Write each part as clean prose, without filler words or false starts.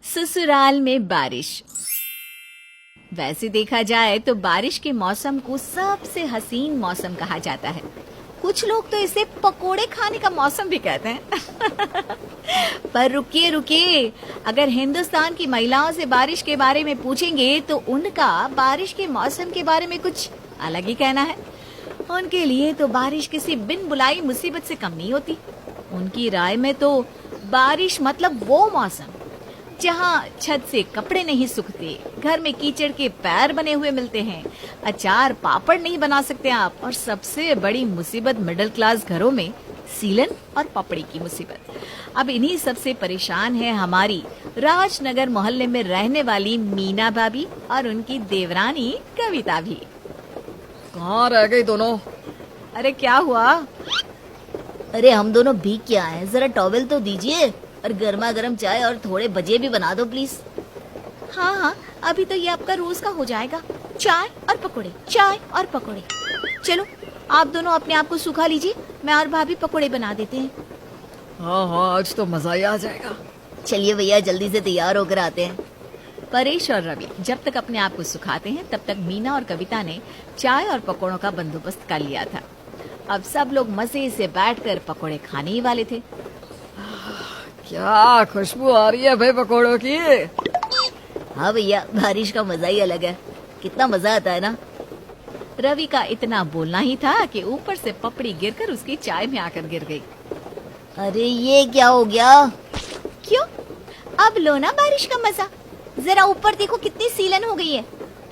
ससुराल में बारिश। वैसे देखा जाए तो बारिश के मौसम को सबसे हसीन मौसम कहा जाता है। कुछ लोग तो इसे पकोड़े खाने का मौसम भी कहते हैं। पर रुकिए रुकिए, अगर हिंदुस्तान की महिलाओं से बारिश के बारे में पूछेंगे तो उनका बारिश के मौसम के बारे में कुछ अलग ही कहना है। उनके लिए तो बारिश किसी बिन बुलाई मुसीबत से कम नहीं होती। उनकी राय में तो बारिश मतलब वो मौसम जहाँ छत से कपड़े नहीं सूखते, घर में कीचड़ के पैर बने हुए मिलते हैं, अचार पापड़ नहीं बना सकते आप, और सबसे बड़ी मुसीबत मिडिल क्लास घरों में सीलन और पपड़ी की मुसीबत। अब इन्हीं सबसे परेशान है हमारी राजनगर मोहल्ले में रहने वाली मीना भाभी और उनकी देवरानी कविता भी। कहाँ रह गई दोनों? अरे क्या हुआ? अरे हम दोनों भीग के आए हैं, जरा टॉवेल तो दीजिए और गर्मा गर्म चाय और थोड़े भजिए भी बना दो प्लीज। हाँ हाँ, अभी तो ये आपका रोज का हो जाएगा, चाय और पकोड़े, चाय और पकोड़े। चलो आप दोनों अपने आप को सुखा लीजिए, मैं और भाभी पकोड़े बना देते हैं। हाँ हाँ, आज तो मजा ही आ जाएगा। चलिए भैया जल्दी से तैयार होकर आते हैं। परेश और रवि जब तक अपने आप को सुखाते हैं तब तक मीना और कविता ने चाय और पकोड़ों का बंदोबस्त कर लिया था। अब सब लोग मजे से बैठकर पकोड़े खाने ही वाले थे। क्या खुशबू आ रही है भाई पकोड़ों की। हाँ भैया, बारिश का मजा ही अलग है, कितना मजा आता है ना। रवि का इतना बोलना ही था कि ऊपर से पपड़ी गिरकर उसकी चाय में आकर गिर गई। अरे ये क्या हो गया? क्यों? अब लो ना बारिश का मजा। जरा ऊपर देखो कितनी सीलन हो गई है।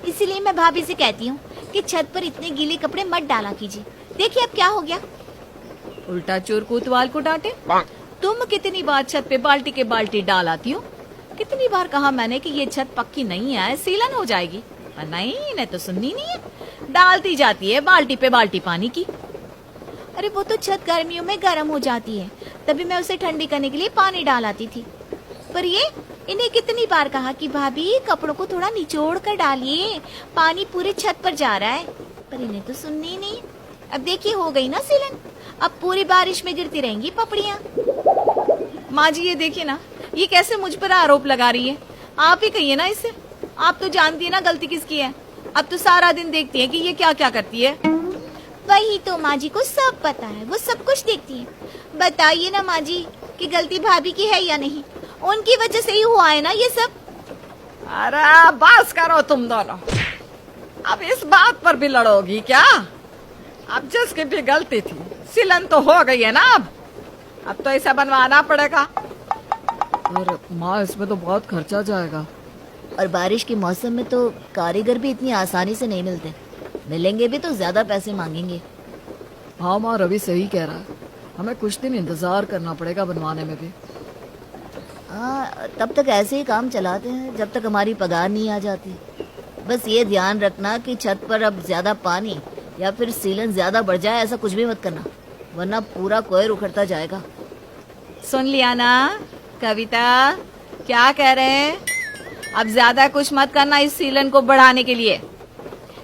इसीलिए मैं भाभी से कहती हूँ कि छत पर इतने गीले कपड़े मत डाला कीजिए। देखिए अब क्या हो गया। उल्टा चोर कोतवाल को डांटे। तुम कितनी बार छत पे बाल्टी के बाल्टी डाल आती हो? कितनी बार कहा मैंने कि ये छत पक्की नहीं है, सीलन हो जाएगी, पर नहीं, इन्हें तो सुननी नहीं है। डालती जाती है बाल्टी पे बाल्टी पानी की। अरे वो तो छत गर्मियों में गर्म हो जाती है, तभी मैं उसे ठंडी करने के लिए पानी डाल आती थी। पर ये इन्हें कितनी बार कहा कि भाभी कपड़ों को थोड़ा निचोड़ कर डालिए, पानी पूरे छत पर जा रहा है, पर इन्हें तो सुननी नहीं। अब देखिए हो गई ना सीलन, अब पूरी बारिश में गिरती रहेंगी पपड़ियाँ। माँ जी ये देखिए ना, ये कैसे मुझ पर आरोप लगा रही है। आप ही कहिए ना इससे, आप तो जानती है ना गलती किसकी है। अब तो सारा दिन देखती है कि ये क्या क्या करती है। वही तो माँ जी को सब पता है, वो सब कुछ देखती है। बताइए ना माँ जी कि गलती भाभी की है या नहीं, उनकी वजह से ही हुआ है ना ये सब। अरे बस करो तुम दोनों, अब इस बात पर भी लड़ोगी क्या? अब जिसकी भी गलती थी, सिलन तो हो गई है ना। अब तो इसे बनवाना पड़ेगा। और माँ इसमें तो बहुत खर्चा जाएगा। और बारिश के मौसम में तो कारीगर भी इतनी आसानी से नहीं मिलते, मिलेंगे भी तो ज्यादा पैसे मांगेंगे। हाँ माँ, रवि सही कह रहा है, हमें कुछ दिन इंतजार करना पड़ेगा बनवाने में भी। हाँ, तब तक ऐसे ही काम चलाते हैं जब तक हमारी पगार नहीं आ जाती। बस ये ध्यान रखना कि छत पर अब ज्यादा पानी या फिर सीलन ज्यादा बढ़ जाए, ऐसा कुछ भी मत करना, वरना पूरा कोयर उखड़ता जाएगा। सुन लिया ना कविता, क्या कह रहे हैं? अब ज्यादा कुछ मत करना इस सीलन को बढ़ाने के लिए।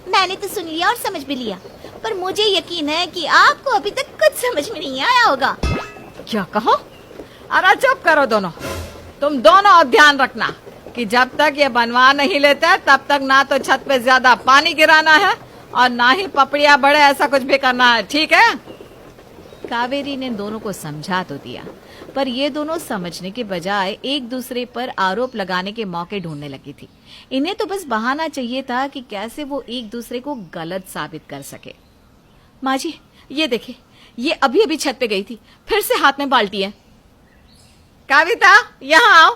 मैंने तो सुन लिया और समझ भी लिया, पर मुझे यकीन है कि आपको अभी तक कुछ समझ में नहीं आया होगा। क्या कहो? अरे चुप करो दोनों। तुम दोनों अब ध्यान रखना कि जब तक ये बनवा नहीं लेते तब तक ना तो छत पे ज्यादा पानी गिराना है और ना ही पपड़ियाँ बढ़े, ऐसा कुछ भी करना है, ठीक है? कावेरी ने दोनों को समझा तो दिया, पर ये दोनों समझने के बजाय एक दूसरे पर आरोप लगाने के मौके ढूंढने लगी थी। इन्हें तो बस बहाना चाहिए था कि कैसे वो एक दूसरे को गलत साबित कर सके। माँ जी ये देखिए, ये अभी अभी छत पे गई थी, फिर से हाथ में बाल्टी है। कविता यहाँ आओ,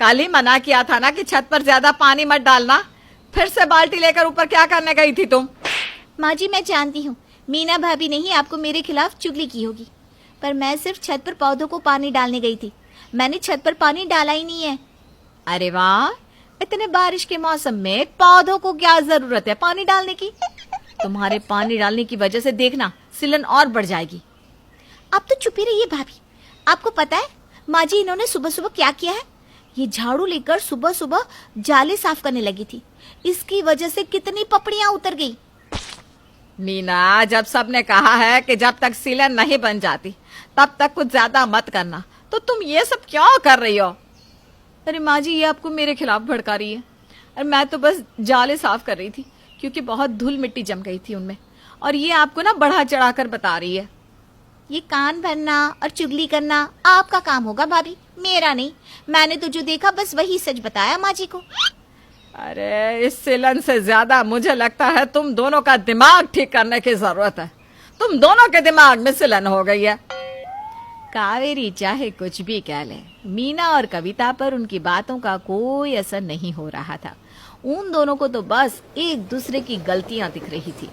कल ही मना किया था ना कि छत पर ज्यादा पानी मत डालना, फिर से बाल्टी लेकर ऊपर क्या करने गई थी तुम? माँ जी मैं जानती हूँ मीना भाभी ने ही आपको मेरे खिलाफ चुगली की होगी, पर मैं सिर्फ छत पर पौधों को पानी डालने गई थी, मैंने छत पर पानी डाला ही नहीं है। अरे वाह, इतने बारिश के मौसम में पौधों को क्या जरूरत है पानी डालने की? तुम्हारे पानी डालने की वजह से देखना सिलन और बढ़ जाएगी। आप तो चुप ही रहिए भाभी। आपको पता है माँ जी इन्होंने सुबह सुबह क्या किया है? ये झाड़ू लेकर सुबह सुबह जाले साफ करने लगी थी, इसकी वजह से कितनी पपड़ियाँ उतर गई। मीना, जब सबने कहा है कि जब तक सीलन नहीं बन जाती तब तक कुछ ज्यादा मत करना, तो तुम ये सब क्यों कर रही हो? अरे माँ जी, ये आपको मेरे खिलाफ भड़का रही है। और मैं तो बस जाले साफ कर रही थी, क्योंकि बहुत धूल मिट्टी जम गई थी उनमें। और ये आपको ना बढ़ा चढ़ा कर बता रही है। ये कान भरना और चुगली करना आपका काम होगा भाभी, मेरा नहीं। मैंने तो जो देखा बस वही सच बताया माँ जी को। अरे इस सिलन से ज्यादा मुझे लगता है तुम दोनों का दिमाग ठीक करने की जरूरत है। तुम दोनों के दिमाग में सिलन हो गई है। कावेरी चाहे कुछ भी कह ले, मीना और कविता पर उनकी बातों का कोई असर नहीं हो रहा था। उन दोनों को तो बस एक दूसरे की गलतियां दिख रही थी।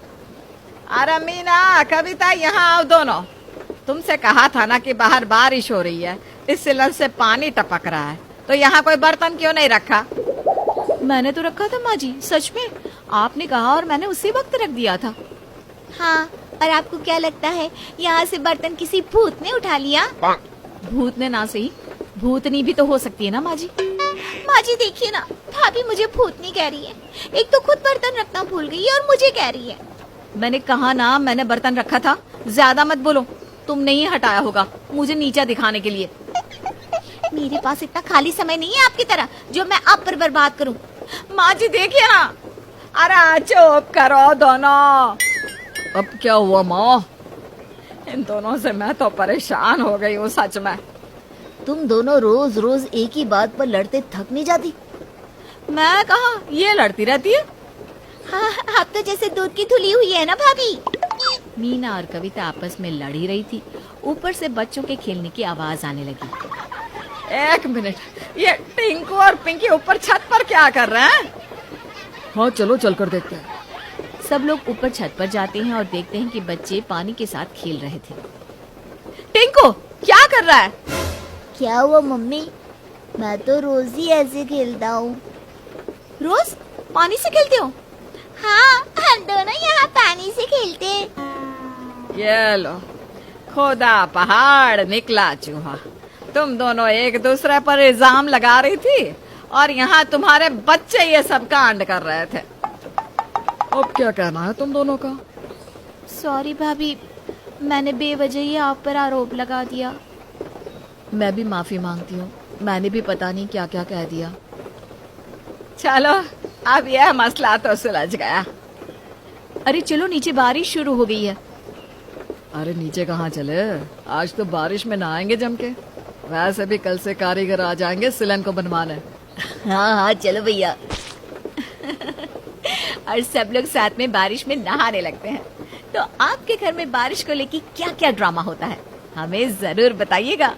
अरे मीना, कविता, यहाँ आओ दोनों। तुमसे कहा था ना कि बाहर बारिश हो रही है, इस सिलन से पानी टपक रहा है, तो यहाँ कोई बर्तन क्यों नहीं रखा? मैंने तो रखा था माँ जी, सच में। आपने कहा और मैंने उसी वक्त रख दिया था। हाँ, और आपको क्या लगता है यहाँ से बर्तन किसी भूत ने उठा लिया? भूत ने ना सही, भूतनी भी तो हो सकती है ना माँ जी। माँ जी देखिए ना, भाभी मुझे भूतनी कह रही है। एक तो खुद बर्तन रखना भूल गई है और मुझे कह रही है। मैंने कहा ना, मैंने बर्तन रखा था। ज्यादा मत बोलो, तुमने ही हटाया होगा मुझे नीचा दिखाने के लिए। मेरे पास इतना खाली समय नहीं है आपकी तरह जो मैं आप पर बर्बाद करूं। माँ जी देखिए ना। अरे चुप करो दोनों। अब क्या हुआ माँ? इन दोनों से मैं तो परेशान हो गई हूँ सच में। तुम दोनों रोज रोज एक ही बात पर लड़ते थक नहीं जाती? मैं कहा, ये लड़ती रहती है। हाँ, आप तो जैसे दूध की धुली हुई है ना भाभी। मीना और कविता आपस में लड़ ही रही थी। ऊपर से बच्चों के खेलने की आवाज आने लगी। एक मिनट, ये टिंकू और पिंकी ऊपर छत पर क्या कर रहे हैं? हाँ चलो चल कर देखते हैं। सब लोग ऊपर छत पर जाते हैं और देखते हैं कि बच्चे पानी के साथ खेल रहे थे। टिंकू क्या कर रहा है? क्या हुआ मम्मी? मैं तो रोज ही ऐसे खेलता हूँ। रोज पानी से खेलते हो? हाँ, हम दोनों यहाँ पानी से खेलते हैं। ये लो, खुदा पहाड़ निकला चूहा। तुम दोनों एक दूसरे पर इल्जाम लगा रही थी और यहाँ तुम्हारे बच्चे ये सब कांड कर रहे थे। अब क्या कहना है तुम दोनों का? सॉरी भाभी, मैंने बेवजह ही आप पर आरोप लगा दिया। मैं भी माफी मांगती हूँ, मैंने भी पता नहीं क्या क्या कह दिया। चलो, अब यह मसला तो सुलझ गया। अरे चलो, नीचे बारिश शुरू हो गई है। अरे नीचे कहाँ चले, आज तो बारिश में नहाएंगे जम के। वैसे भी कल से कारीगर आ जाएंगे सिलन को बनवाने। हाँ हाँ चलो भैया। और सब लोग साथ में बारिश में नहाने लगते हैं। तो आपके घर में बारिश को लेकर क्या क्या ड्रामा होता है, हमें जरूर बताइएगा।